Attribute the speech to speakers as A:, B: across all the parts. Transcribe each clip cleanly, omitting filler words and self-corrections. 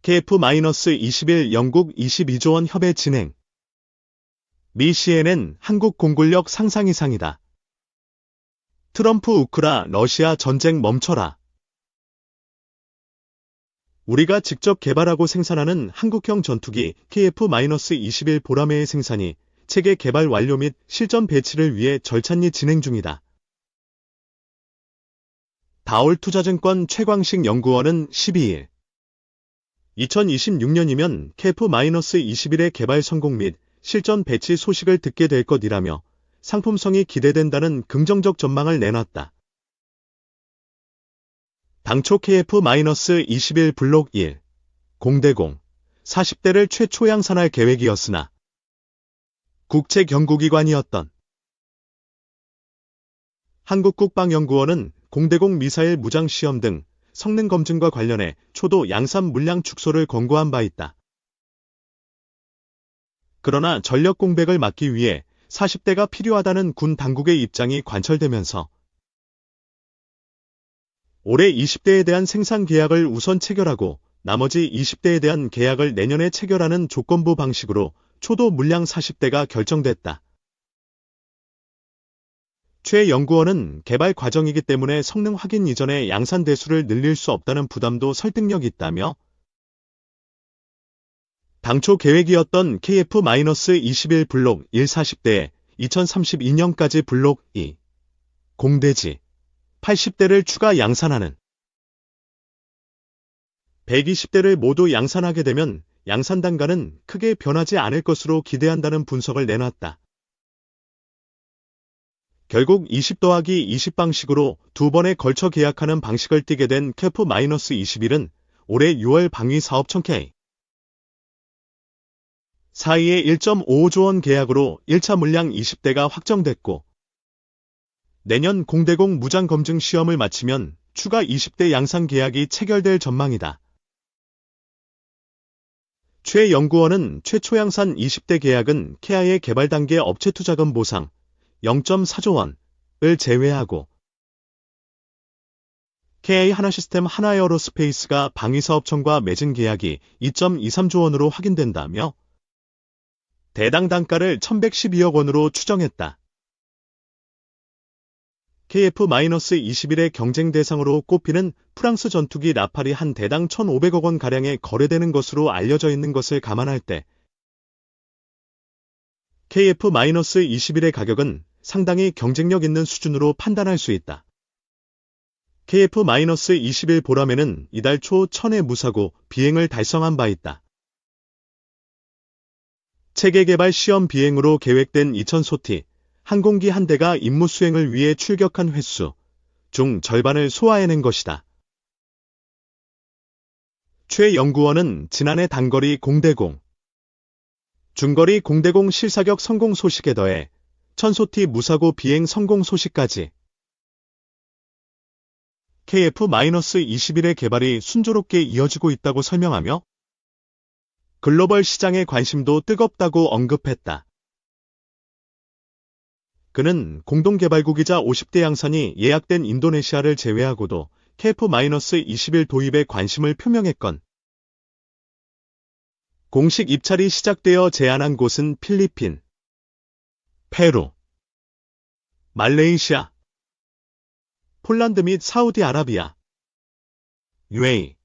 A: KF-21 영국 22조 원 협의 진행. 미 CNN 한국 공군력 상상 이상이다. 트럼프 우크라 러시아 전쟁 멈춰라. 우리가 직접 개발하고 생산하는 한국형 전투기 KF-21 보라매의 생산이 체계 개발 완료 및 실전 배치를 위해 절찬리 진행 중이다. 다올투자증권 최광식 연구원은 12일 2026년이면 KF-21의 개발 성공 및 실전 배치 소식을 듣게 될 것이라며 상품성이 기대된다는 긍정적 전망을 내놨다. 당초 KF-21 블록 1, 0대0, 40대를 최초 양산할 계획이었으나 국제경구기관이었던 한국국방연구원은 0대0 미사일 무장시험 등 성능 검증과 관련해 초도 양산 물량 축소를 권고한 바 있다. 그러나 전력 공백을 막기 위해 40대가 필요하다는 군 당국의 입장이 관철되면서 올해 20대에 대한 생산 계약을 우선 체결하고 나머지 20대에 대한 계약을 내년에 체결하는 조건부 방식으로 초도 물량 40대가 결정됐다. 최 연구원은 개발 과정이기 때문에 성능 확인 이전에 양산 대수를 늘릴 수 없다는 부담도 설득력 있다며 당초 계획이었던 KF-21 블록 1 40대에 2032년까지 블록 2, 0대지 80대를 추가 양산하는 120대를 모두 양산하게 되면 양산 단가는 크게 변하지 않을 것으로 기대한다는 분석을 내놨다. 결국 20-20 방식으로 두 번에 걸쳐 계약하는 방식을 띠게 된 KF-21은 올해 6월 방위 사업 천-K 사이에 1.55조 원 계약으로 1차 물량 20대가 확정됐고 내년 0대0 무장 검증 시험을 마치면 추가 20대 양산 계약이 체결될 전망이다. 최 연구원은 최초 양산 20대 계약은 KI의 개발 단계 업체 투자금 보상 0.4조 원을 제외하고 KI 하나시스템 하나에어로스페이스가 방위사업청과 맺은 계약이 2.23조 원으로 확인된다며 대당 단가를 1112억 원으로 추정했다. KF-21의 경쟁 대상으로 꼽히는 프랑스 전투기 라팔이 한 대당 1,500억 원가량에 거래되는 것으로 알려져 있는 것을 감안할 때 KF-21의 가격은 상당히 경쟁력 있는 수준으로 판단할 수 있다. KF-21 보라매는 이달 초 천해 무사고 비행을 달성한 바 있다. 체계 개발 시험 비행으로 계획된 2000소티 항공기 한 대가 임무 수행을 위해 출격한 횟수 중 절반을 소화해낸 것이다. 최 연구원은 지난해 단거리 0대0, 중거리 0대0 실사격 성공 소식에 더해 1000소티 무사고 비행 성공 소식까지 KF-21의 개발이 순조롭게 이어지고 있다고 설명하며 글로벌 시장의 관심도 뜨겁다고 언급했다. 그는 공동개발국이자 50대 양산이 예약된 인도네시아를 제외하고도 KF-21 도입에 관심을 표명했건 공식 입찰이 시작되어 제안한 곳은 필리핀, 페루, 말레이시아, 폴란드 및 사우디아라비아, UAE,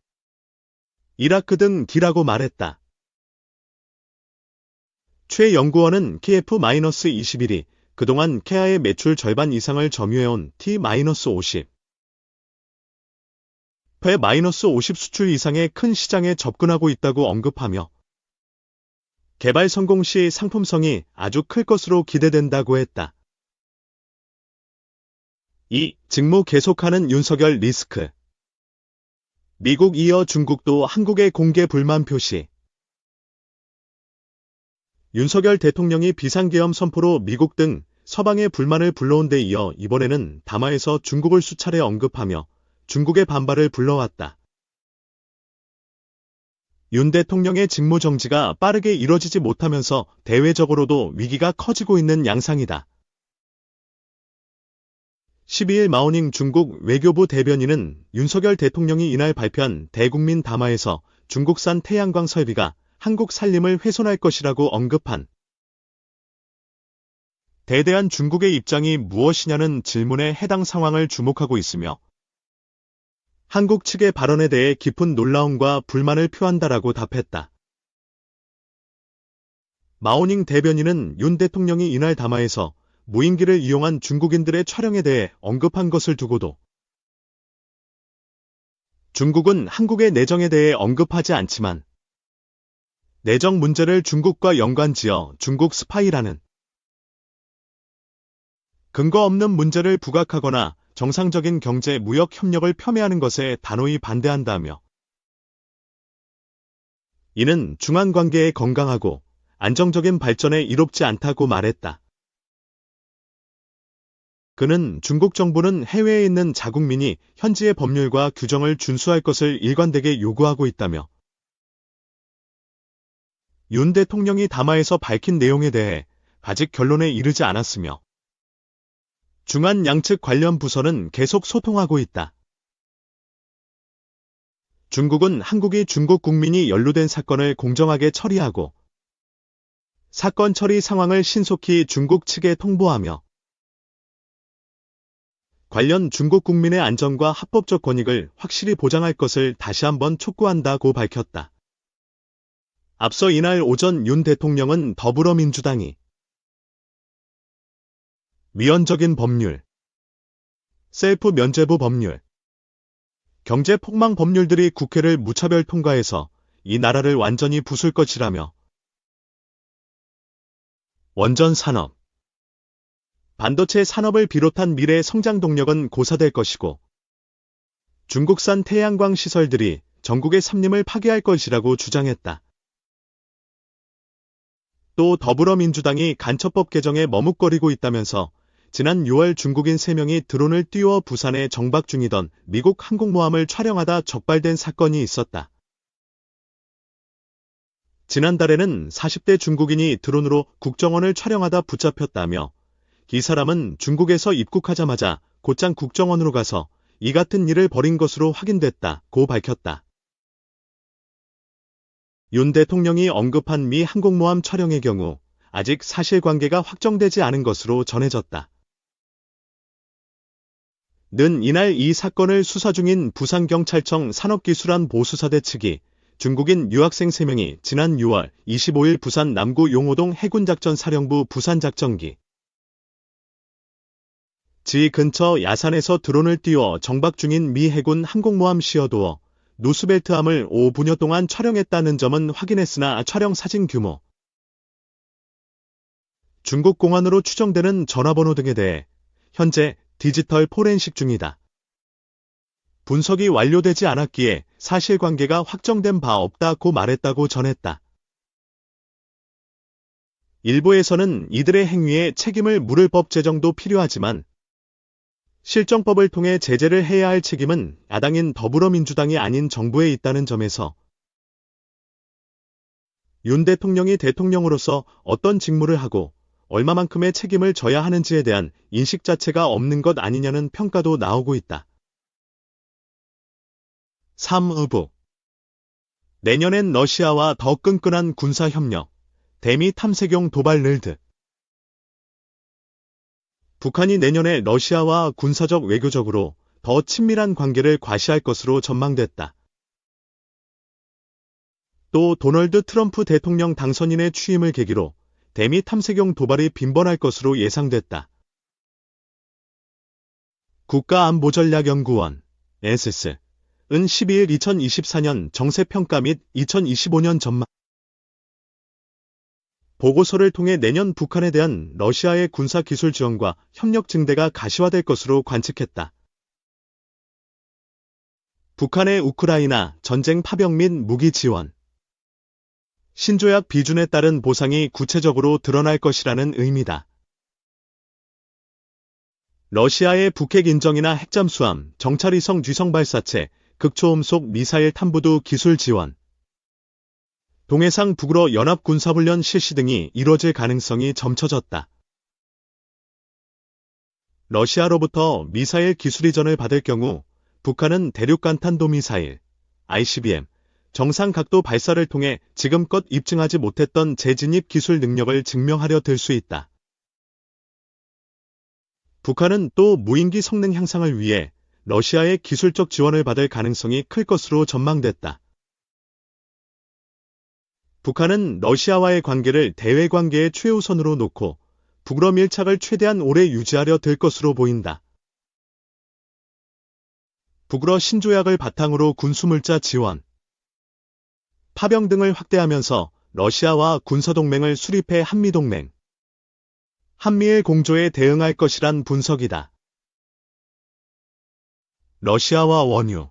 A: 이라크 등이라고 말했다. 최 연구원은 KF-21이 그동안 KI의 매출 절반 이상을 점유해온 T-50, P-50 수출 이상의 큰 시장에 접근하고 있다고 언급하며 개발 성공 시 상품성이 아주 클 것으로 기대된다고 했다. 2. 직무 계속하는 윤석열 리스크. 미국 이어 중국도 한국의 공개 불만 표시. 윤석열 대통령이 비상계엄 선포로 미국 등 서방의 불만을 불러온 데 이어 이번에는 담화에서 중국을 수차례 언급하며 중국의 반발을 불러왔다. 윤 대통령의 직무 정지가 빠르게 이뤄지지 못하면서 대외적으로도 위기가 커지고 있는 양상이다. 12일 마오닝 중국 외교부 대변인은 윤석열 대통령이 이날 발표한 대국민 담화에서 중국산 태양광 설비가 한국 산림을 훼손할 것이라고 언급한 대대한 중국의 입장이 무엇이냐는 질문에 해당 상황을 주목하고 있으며 한국 측의 발언에 대해 깊은 놀라움과 불만을 표한다라고 답했다. 마오닝 대변인은 윤 대통령이 이날 담화에서 무인기를 이용한 중국인들의 촬영에 대해 언급한 것을 두고도 중국은 한국의 내정에 대해 언급하지 않지만 내정 문제를 중국과 연관지어 중국 스파이라는 근거 없는 문제를 부각하거나 정상적인 경제 무역 협력을 폄훼하는 것에 단호히 반대한다며 이는 중한 관계의 건강하고 안정적인 발전에 이롭지 않다고 말했다. 그는 중국 정부는 해외에 있는 자국민이 현지의 법률과 규정을 준수할 것을 일관되게 요구하고 있다며 윤 대통령이 담화에서 밝힌 내용에 대해 아직 결론에 이르지 않았으며 중한 양측 관련 부서는 계속 소통하고 있다. 중국은 한국이 중국 국민이 연루된 사건을 공정하게 처리하고 사건 처리 상황을 신속히 중국 측에 통보하며 관련 중국 국민의 안전과 합법적 권익을 확실히 보장할 것을 다시 한번 촉구한다고 밝혔다. 앞서 이날 오전 윤 대통령은 더불어민주당이 위헌적인 법률, 셀프 면죄부 법률, 경제 폭망 법률들이 국회를 무차별 통과해서 이 나라를 완전히 부술 것이라며 원전 산업, 반도체 산업을 비롯한 미래 성장 동력은 고사될 것이고 중국산 태양광 시설들이 전국의 산림을 파괴할 것이라고 주장했다. 또 더불어민주당이 간첩법 개정에 머뭇거리고 있다면서 지난 6월 중국인 3명이 드론을 띄워 부산에 정박 중이던 미국 항공모함을 촬영하다 적발된 사건이 있었다. 지난달에는 40대 중국인이 드론으로 국정원을 촬영하다 붙잡혔다며 이 사람은 중국에서 입국하자마자 곧장 국정원으로 가서 이 같은 일을 벌인 것으로 확인됐다고 밝혔다. 윤 대통령이 언급한 미 항공모함 촬영의 경우 아직 사실관계가 확정되지 않은 것으로 전해졌다. 는 이날 이 사건을 수사 중인 부산경찰청 산업기술안 보수사대 측이 중국인 유학생 3명이 지난 6월 25일 부산 남구 용호동 해군작전사령부 부산작전기 지 근처 야산에서 드론을 띄워 정박 중인 미 해군 항공모함 시어도어 누스벨트함을 5분여 동안 촬영했다는 점은 확인했으나 촬영 사진 규모, 중국 공안으로 추정되는 전화번호 등에 대해 현재 디지털 포렌식 중이다. 분석이 완료되지 않았기에 사실관계가 확정된 바 없다고 말했다고 전했다. 일부에서는 이들의 행위에 책임을 물을 법 제정도 필요하지만 실정법을 통해 제재를 해야 할 책임은 야당인 더불어민주당이 아닌 정부에 있다는 점에서 윤 대통령이 대통령으로서 어떤 직무를 하고 얼마만큼의 책임을 져야 하는지에 대한 인식 자체가 없는 것 아니냐는 평가도 나오고 있다. 3. 내년엔 러시아와 더 끈끈한 군사협력, 대미 탐색용 도발 늘드. 북한이 내년에 러시아와 군사적 외교적으로 더 친밀한 관계를 과시할 것으로 전망됐다. 또 도널드 트럼프 대통령 당선인의 취임을 계기로 대미 탐색용 도발이 빈번할 것으로 예상됐다. 국가안보전략연구원 (NSS) 은 12일 2024년 정세평가 및 2025년 전망 보고서를 통해 내년 북한에 대한 러시아의 군사기술 지원과 협력 증대가 가시화될 것으로 관측했다. 북한의 우크라이나 전쟁 파병 및 무기 지원, 신조약 비준에 따른 보상이 구체적으로 드러날 것이라는 의미다. 러시아의 북핵 인정이나 핵잠수함, 정찰위성 쥐성 발사체, 극초음속 미사일 탐부두 기술 지원, 동해상 북으로 연합군사훈련 실시 등이 이뤄질 가능성이 점쳐졌다. 러시아로부터 미사일 기술 이전을 받을 경우 북한은 대륙간탄도미사일, ICBM, 정상 각도 발사를 통해 지금껏 입증하지 못했던 재진입 기술 능력을 증명하려 들 수 있다. 북한은 또 무인기 성능 향상을 위해 러시아의 기술적 지원을 받을 가능성이 클 것으로 전망됐다. 북한은 러시아와의 관계를 대외 관계의 최우선으로 놓고 북러 밀착을 최대한 오래 유지하려 들 것으로 보인다. 북러 신조약을 바탕으로 군수물자 지원, 파병 등을 확대하면서 러시아와 군사동맹을 수립해 한미동맹, 한미일 공조에 대응할 것이란 분석이다. 러시아와 원유,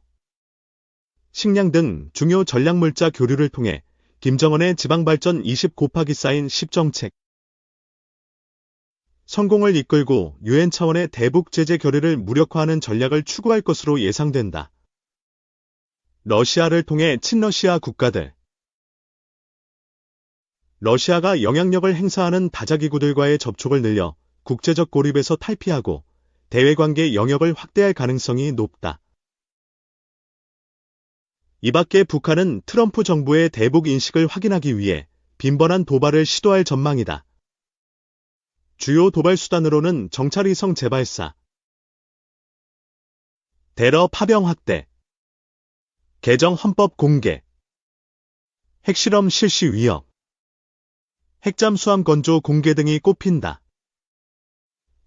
A: 식량 등 중요 전략물자 교류를 통해 김정은의 지방발전 20곱하기 10정책 성공을 이끌고 유엔 차원의 대북 제재 결의를 무력화하는 전략을 추구할 것으로 예상된다. 러시아를 통해 친러시아 국가들, 러시아가 영향력을 행사하는 다자기구들과의 접촉을 늘려 국제적 고립에서 탈피하고 대외관계 영역을 확대할 가능성이 높다. 이 밖에 북한은 트럼프 정부의 대북 인식을 확인하기 위해 빈번한 도발을 시도할 전망이다. 주요 도발 수단으로는 정찰위성 재발사, 대러 파병 확대, 개정 헌법 공개, 핵실험 실시 위협, 핵잠수함 건조 공개 등이 꼽힌다.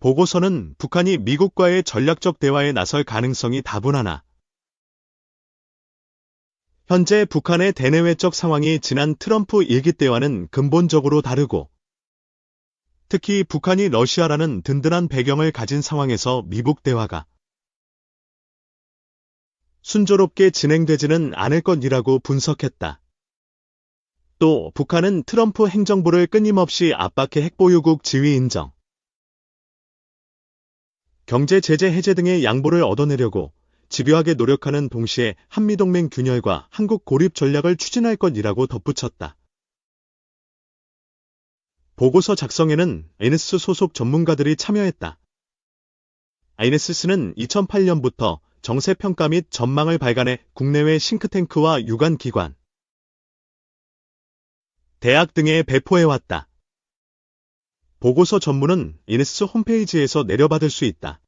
A: 보고서는 북한이 미국과의 전략적 대화에 나설 가능성이 다분하나 현재 북한의 대내외적 상황이 지난 트럼프 일기 때와는 근본적으로 다르고 특히 북한이 러시아라는 든든한 배경을 가진 상황에서 미북 대화가 순조롭게 진행되지는 않을 것이라고 분석했다. 또 북한은 트럼프 행정부를 끊임없이 압박해 핵보유국 지위 인정, 경제 제재 해제 등의 양보를 얻어내려고 집요하게 노력하는 동시에 한미동맹 균열과 한국 고립 전략을 추진할 것이라고 덧붙였다. 보고서 작성에는 아이네스 소속 전문가들이 참여했다. 아이네스는 2008년부터 정세평가 및 전망을 발간해 국내외 싱크탱크와 유관기관, 대학 등에 배포해왔다. 보고서 전문은 아이네스 홈페이지에서 내려받을 수 있다.